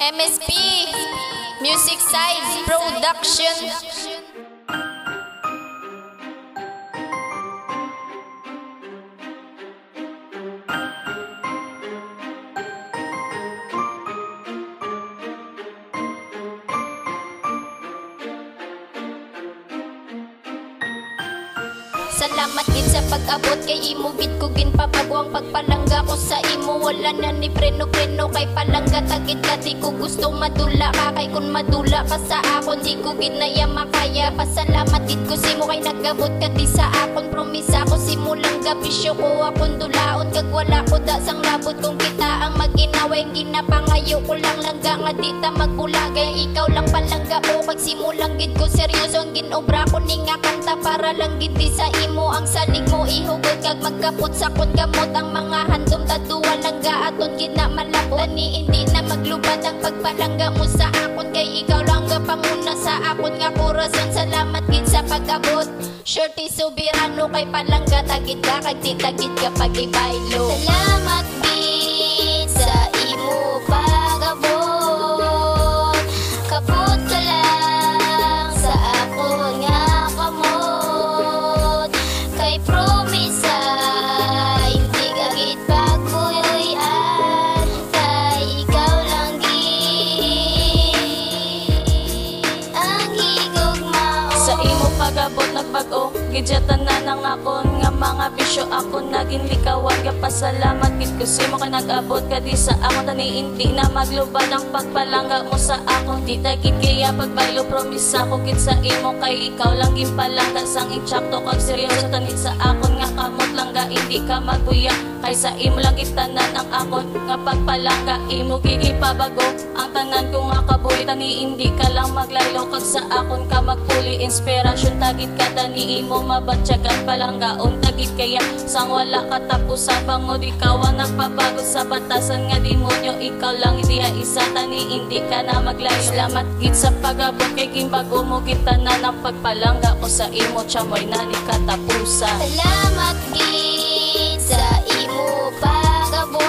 MSP Music Side Production. Salamat gid sa pag-abot kay imo gid ko ginpabago ang pagpalangga ko sa imo. Wala na ni preno-preno kay palangga tagid ka di ko gusto madula ka kay kun madula ka sa akon di ko gid na ya makaya. Pasalamat gid ko simo kay nagabot ka di sa akon. Promisa ko simulang gapisyo ko akon dulaon kag wala ko da sang labot kung kita ang maginaway ginapangayo ko lang langga nga di ta magulagay. Ikaw lang palangga ko kag simulang gid ko seryoso ang ginobra ko ning nga kanta para lang gid di sa imo ang salig mo ihugod kag magkapot sa kon gamot ang mga handom taduan langga aton gina malapot ni hindi na maglubad ang pagpalangga mo sa akon kay ikaw lang nga panguna sa akon nga korason. Salamat gid sa pag-abot Shorty Soberano kay palangga tagid ka kag di tagid ka pag-ibaylo. Salamat gid sa imo pag-abot kapot ka lang sa akon nga kamot kay promisa hindi ka gid pagkuyoyan kay ikaw lang gid ang higugmao. Sa imo pag-abot nagbago gid sa tanan ang akon nga mga bisyo ako naging likawan ka. Pasalamat gid ko simo kay nag-abot ka di sa akon tani hindi na maglubad ang pagpalangga mo sa akon. Di ta gid kaya pagbaylo promisa ko gid sa imo kay ikaw lang gid palangga sang inchapto kag seryoso tani sa akon nga kamot langga hindi ka magbuya kay sa imo lang gid tanan ang akon nga pagpalangga. Imo gid ipabago ang tanan ko nga kabuhi tani hindi ka lang maglaylo kag sa akon ka magpuli inspirasyon tagid ka tani imo mabatyagan palanggaon tagid kaya sang wala katapusan bangod ikaw ang nagpabago sa batasan nga demonyo. Ikaw lang diha isa tani hindi ka na maglayo. Salamat gid sa pag-abot kay gimbago mo gid tanan ang pagpalangga ko sa imo chamoy nani katapusan. Salamat gid sa imo pag-abot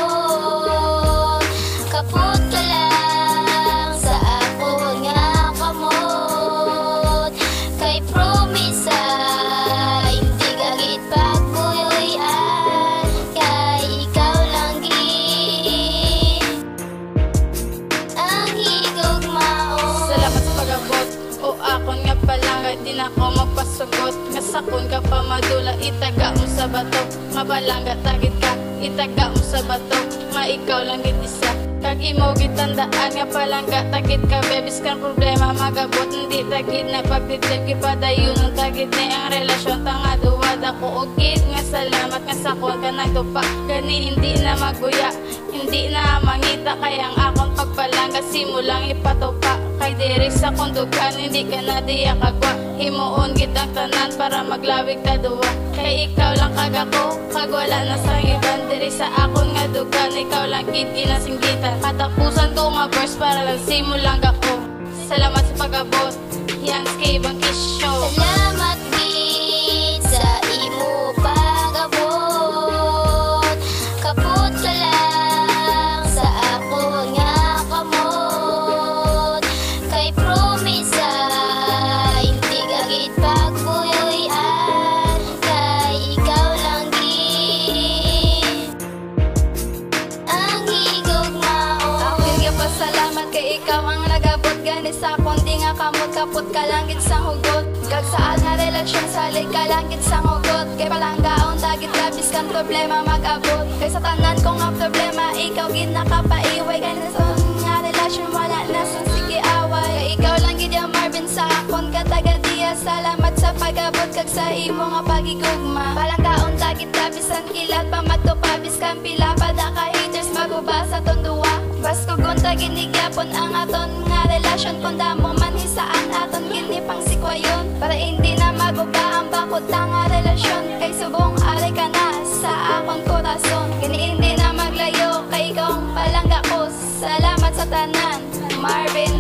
kapot ka lang sa akon nga kamot kay promisa hindi ka gid pagkuyoyan kay ikaw lang gid ang higugmao. Salamat sa pag-abot o akon nga palangga di na ako magpasugot nga sakon ka pa madula itaga mo sa bato nga palangga tagid ka itaga mo sa bato nga ikaw lang gid isa kag imo gid tandaan nga palangga tagid ka bebis kan problema magabot hindi tagid na pagdidlip kipadayon ang tagid na ang relasyon tanga duwad ako og gid nga salamat nga sakon ka nagtupa gani hindi na maguya hindi na mangita kay ang akong pagpalangga simulang ipatupa kay diri sa kundugan hindi ka na diya kagwa himuon gid ang tanan para maglawig ta duwa kay ikaw lang kag ako kag wala na sang iban diri sa akon nga dugan ikaw lang gid ginasinggitan katapusan ko nga verse para lang simulang ako. Salamat sa pag-abot yan kay Bangkisyo. Salamat gid sa imo pag-abot kapot ka lang sa akon nga kamot kay promisa hindi ka gid pagkuyoyan kay ikaw lang gid ang higugmao. Ako nga pasalamat kay ikaw ang nagabot gani sa akon di nga kamot kapot ka lang gid sang hugot kag saan nga relasyon salig ka lang gid sang hugot kay palanggaon tagid labis kan problema mag-abot kay sa tanan ko nga problema ikaw gid nakapaiway gani sa nga relasyon wala na sang sige away kay ikaw lang gid ang Marvin sa akon kataga diya. Salamat sa pag-abot kag sa imo nga pagigugma palanggaon tagid labis ang kilat pamatupabis kan pila pada ka haters magubasa ton duwa basko gunta ginigyapon ang aton nga relasyon kung damo man hisaan aton gini pang sikwayon para hindi na maguba ang bakod nga relasyon kay subong ari ka na sa akong korason kini hindi na maglayo kay ikaw ang palangga ko. Salamat sa tanan Marvin